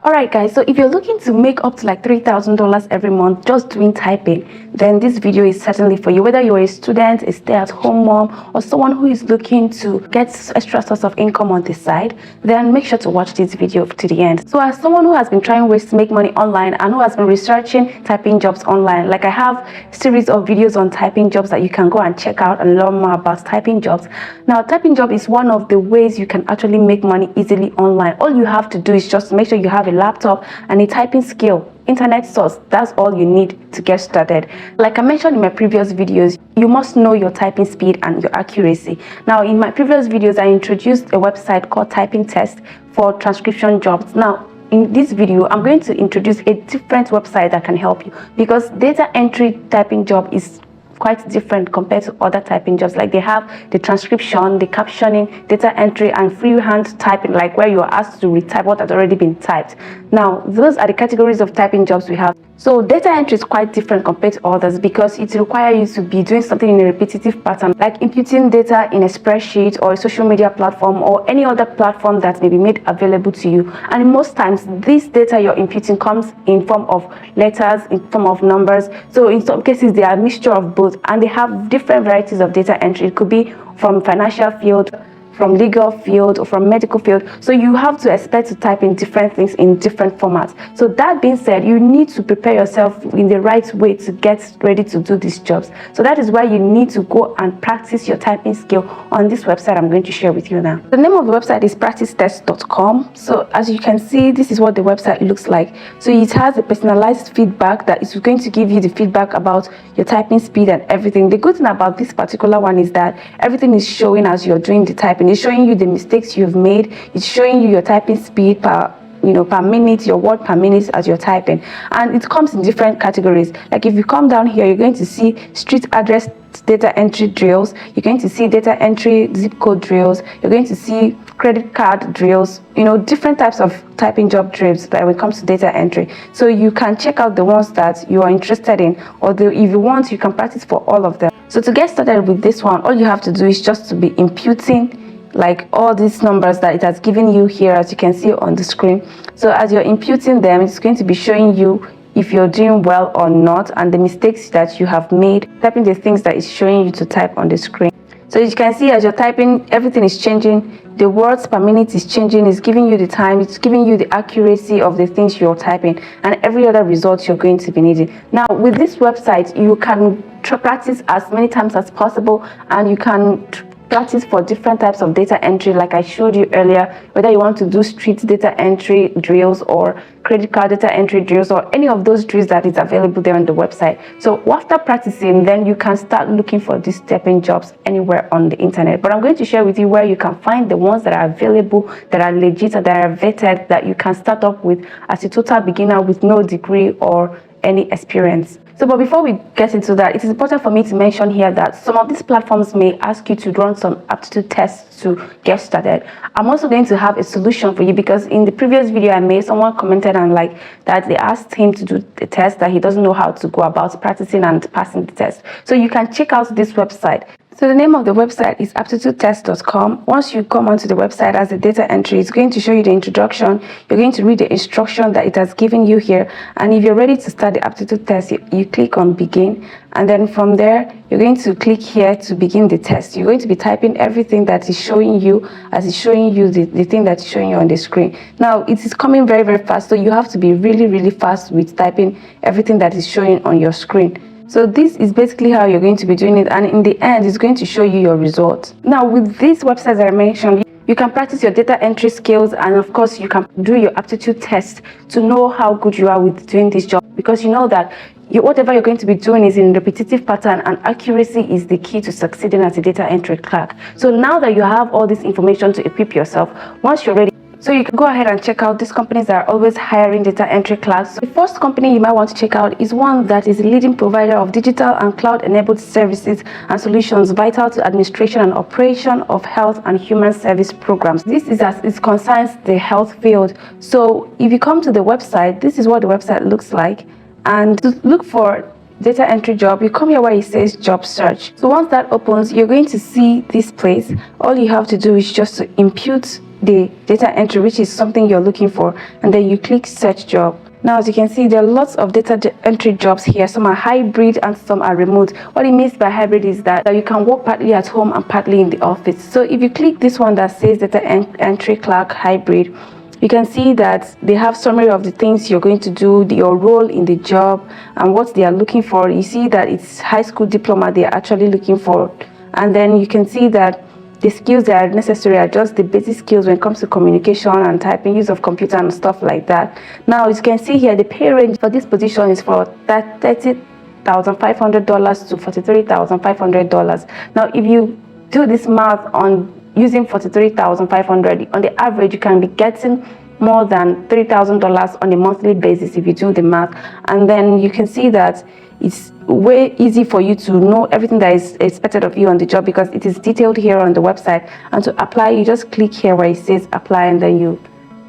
Alright guys, so if you're looking to make up to like $3,000 every month just doing typing, then this video is certainly for you. Whether you're a student, a stay-at-home mom, or someone who is looking to get extra source of income on the side, then make sure to watch this video to the end. So as someone who has been trying ways to make money online and who has been researching typing jobs online, like I have a series of videos on typing jobs that you can go and check out and learn more about typing jobs. Now, typing job is one of the ways you can actually make money easily online. All you have to do is just make sure you have a laptop and a typing skill, internet source. That's all you need to get started. Like I mentioned in my previous videos, you must know your typing speed and your accuracy. Now, in my previous videos, I introduced a website called Typing Test for transcription jobs. Now, in this video, I'm going to introduce a different website that can help you, because data entry typing job is quite different compared to other typing jobs. Like they have the transcription, the captioning, data entry, and freehand typing, like where you are asked to retype what has already been typed. Now, those are the categories of typing jobs we have. So data entry is quite different compared to others because it requires you to be doing something in a repetitive pattern, like inputting data in a spreadsheet or a social media platform or any other platform that may be made available to you. And most times, this data you're inputting comes in form of letters, in form of numbers. So in some cases, they are a mixture of both, and they have different varieties of data entry. It could be from financial field, from legal field, or from medical field. So you have to expect to type in different things in different formats. So that being said, you need to prepare yourself in the right way to get ready to do these jobs. So that is why you need to go and practice your typing skill on this website I'm going to share with you now. The name of the website is practicetest.com. So as you can see, this is what the website looks like. So it has a personalized feedback that is going to give you the feedback about your typing speed and everything. The good thing about this particular one is that everything is showing as you're doing the typing. It's showing you the mistakes you've made. It's showing you your typing speed per minute, your word per minute as you're typing. And it comes in different categories. Like if you come down here, you're going to see street address data entry drills. You're going to see data entry zip code drills. You're going to see credit card drills, different types of typing job drills that when it comes to data entry. So you can check out the ones that you are interested in, or if you want, you can practice for all of them. So to get started with this one, all you have to do is just to be imputing like all these numbers that it has given you here, as you can see on the screen. So as you're imputing them, it's going to be showing you if you're doing well or not, and the mistakes that you have made, typing the things that it's showing you to type on the screen. So you can see as you're typing, everything is changing. The words per minute is changing. It's giving you the time. It's giving you the accuracy of the things you're typing and every other result you're going to be needing. Now, with this website, you can practice as many times as possible, and you can practice for different types of data entry, like I showed you earlier, whether you want to do street data entry drills or credit card data entry drills or any of those drills that is available there on the website. So after practicing, then you can start looking for these typing jobs anywhere on the internet. But I'm going to share with you where you can find the ones that are available, that are legit, and that are vetted, that you can start up with as a total beginner with no degree or any experience. So, but before we get into that, it is important for me to mention here that some of these platforms may ask you to run some aptitude tests to get started. I'm also going to have a solution for you, because in the previous video I made, someone commented and like that they asked him to do the test, that he doesn't know how to go about practicing and passing the test. So you can check out this website. So the name of the website is aptitudetest.com. Once you come onto the website as a data entry, it's going to show you the introduction. You're going to read the instruction that it has given you here. And if you're ready to start the aptitude test, you click on begin. And then from there, you're going to click here to begin the test. You're going to be typing everything that is showing you as it's showing you the thing that's showing you on the screen. Now, it is coming very, very fast. So you have to be really, really fast with typing everything that is showing on your screen. So this is basically how you're going to be doing it, and in the end, it's going to show you your results. Now, with these websites that I mentioned, you can practice your data entry skills, and of course, you can do your aptitude test to know how good you are with doing this job, because you know that whatever you're going to be doing is in repetitive pattern, and accuracy is the key to succeeding as a data entry clerk. So now that you have all this information to equip yourself, once you're ready, so you can go ahead and check out these companies that are always hiring data entry clerks. So the first company you might want to check out is one that is a leading provider of digital and cloud-enabled services and solutions vital to administration and operation of health and human service programs. This is as it concerns the health field. So if you come to the website, this is what the website looks like. And to look for data entry job, you come here where it says job search. So once that opens, you're going to see this place. All you have to do is just to impute the data entry, which is something you're looking for, and then you click search job. Now, as you can see, there are lots of data entry jobs here. Some are hybrid and some are remote. What it means by hybrid is that you can work partly at home and partly in the office. So if you click this one that says data entry clerk hybrid, you can see that they have summary of the things you're going to do, your role in the job, and what they are looking for. You see that it's high school diploma they are actually looking for. And then you can see that the skills that are necessary are just the basic skills when it comes to communication and typing, use of computer and stuff like that. Now, as you can see here, the pay range for this position is for $30,500 to $43,500. Now, if you do this math on using $43,500, on the average, you can be getting more than $3,000 on a monthly basis if you do the math. And then you can see that it's way easy for you to know everything that is expected of you on the job because it is detailed here on the website. And to apply, you just click here where it says apply, and then you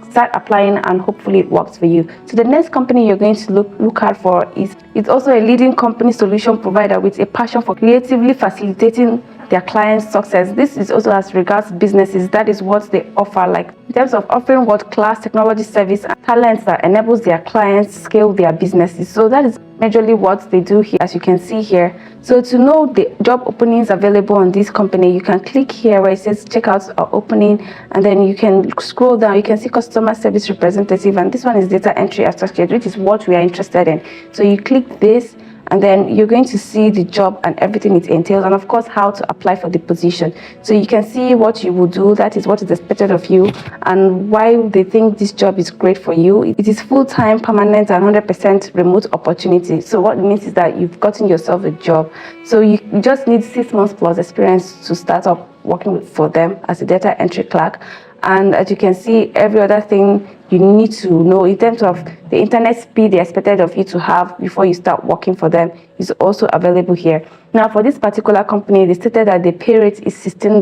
start applying, and hopefully it works for you. So the next company you're going to look out for is, it's also a leading company solution provider with a passion for creatively facilitating their clients' success. This is also as regards businesses. That is what they offer, like in terms of offering world-class technology service and talents that enables their clients scale their businesses. So that is majorly what they do here, as you can see here. So to know the job openings available on this company, you can click here where it says check out our opening, and then you can scroll down. You can see customer service representative, and this one is data entry associate, which is what we are interested in. So you click this, and then you're going to see the job and everything it entails, and of course how to apply for the position. So you can see what you will do, that is what is expected of you, and why they think this job is great for you. It is full-time, permanent, and 100% remote opportunity. So what it means is that you've gotten yourself a job. So you just need 6 months plus experience to start up working for them as a data entry clerk. And as you can see, every other thing you need to know in terms of the internet speed they expected of you to have before you start working for them is also available here. Now, for this particular company, they stated that the pay rate is $16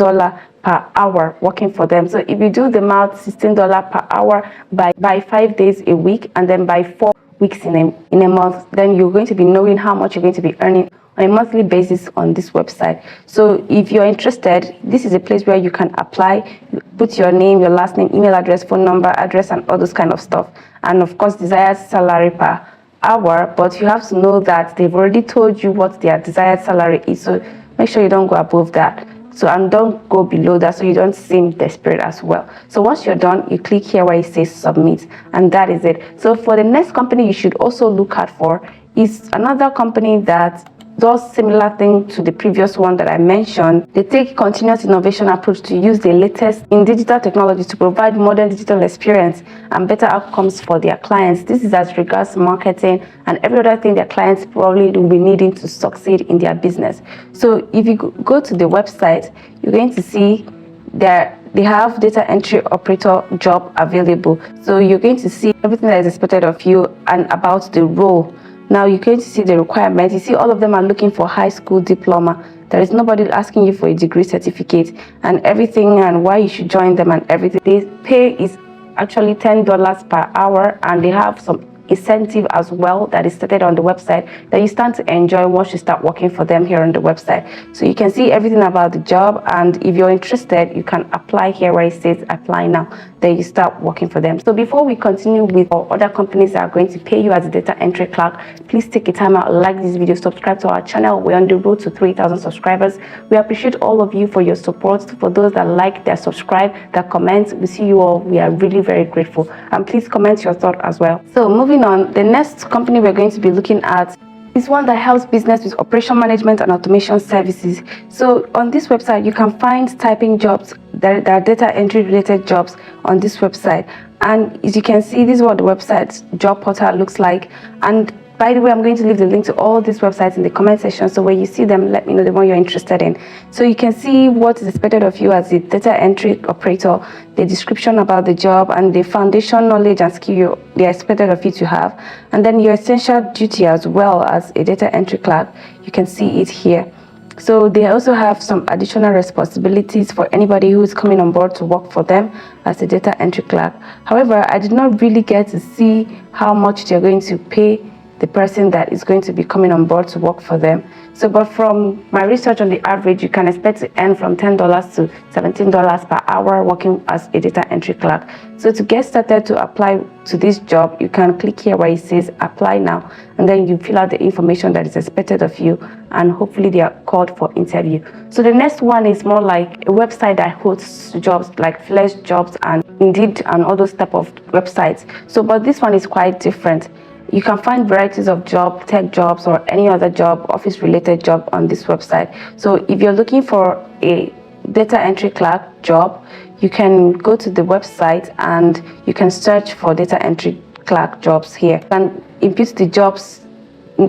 per hour working for them. So if you do the math, $16 per hour by 5 days a week, and then by 4 weeks in a month, then you're going to be knowing how much you're going to be earning on a monthly basis on this website. So if you're interested, this is a place where you can apply. You put your name, your last name, email address, phone number, address, and all those kind of stuff, and of course desired salary per hour. But you have to know that they've already told you what their desired salary is, so make sure you don't go above that, and don't go below that, so you don't seem desperate as well. So once you're done, you click here where it says submit, and that is it. So for the next company you should also look out for is another company that does similar thing to the previous one that I mentioned. They take continuous innovation approach to use the latest in digital technology to provide modern digital experience and better outcomes for their clients. This is as regards marketing and every other thing their clients probably will be needing to succeed in their business. So if you go to the website, you're going to see that they have data entry operator job available. So you're going to see everything that is expected of you and about the role. Now you're going to see the requirements. You see all of them are looking for high school diploma. There is nobody asking you for a degree certificate, and everything and why you should join them and everything. The pay is actually $10 per hour, and they have some incentive as well that is stated on the website that you stand to enjoy once you start working for them here on the website. So you can see everything about the job, and if you're interested, you can apply here where it says apply now. Then you start working for them. So before we continue with other companies that are going to pay you as a data entry clerk, please take a time out, like this video, subscribe to our channel. We're on the road to 3,000 subscribers. We appreciate all of you for your support. For those that like, that subscribe, that comment, we see you all. We are really very grateful, and please comment your thought as well. So moving on, the next company we're going to be looking at is one that helps business with operation management and automation services. So on this website, you can find typing jobs. There are data entry related jobs on this website, and as you can see, this is what the website's job portal looks like. And by the way, I'm going to leave the link to all these websites in the comment section, so when you see them, let me know the one you're interested in. So you can see what is expected of you as a data entry operator, the description about the job, and the foundation knowledge and skill they are expected of you to have, and then your essential duty as well as a data entry clerk. You can see it here. So they also have some additional responsibilities for anybody who is coming on board to work for them as a data entry clerk. However, I did not really get to see how much they're going to pay the person that is going to be coming on board to work for them. So, but from my research, on the average, you can expect to earn from $10 to $17 per hour working as a data entry clerk. So to get started to apply to this job, you can click here where it says apply now, and then you fill out the information that is expected of you, and hopefully they are called for interview. So the next one is more like a website that hosts jobs like Flex Jobs and Indeed and all those type of websites. So, but this one is quite different. You can find varieties of job, tech jobs, or any other job, office related job on this website. So if you're looking for a data entry clerk job, you can go to the website and you can search for data entry clerk jobs here. You can input the jobs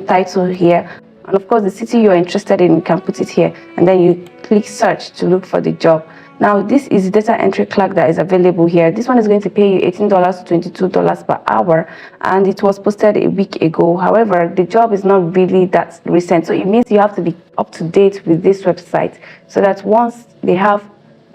title here, and of course the city you're interested in, you can put it here, and then you click search to look for the job. Now this is data entry clerk that is available here. This one is going to pay you $18 to $22 per hour, and it was posted a week ago. However, the job is not really that recent, so it means you have to be up to date with this website so that once they have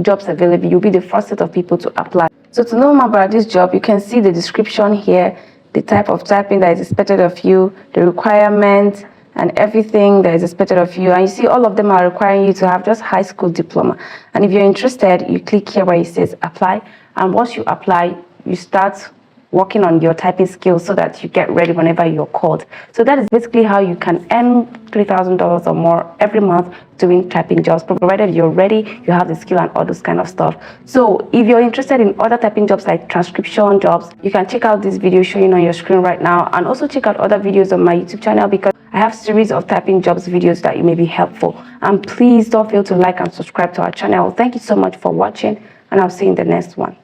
jobs available, you'll be the first set of people to apply. So to know more about this job, you can see the description here, the type of typing that is expected of you, the requirements, and everything that is expected of you. And you see all of them are requiring you to have just high school diploma. And if you're interested, you click here where it says apply, and once you apply, you start working on your typing skills so that you get ready whenever you're called. So that is basically how you can earn $3,000 or more every month doing typing jobs, provided you're ready, you have the skill and all those kind of stuff. So if you're interested in other typing jobs like transcription jobs, you can check out this video showing on your screen right now, and also check out other videos on my YouTube channel, because I have series of typing jobs videos that you may be helpful. And please don't fail to like and subscribe to our channel. Thank you so much for watching, and I'll see you in the next one.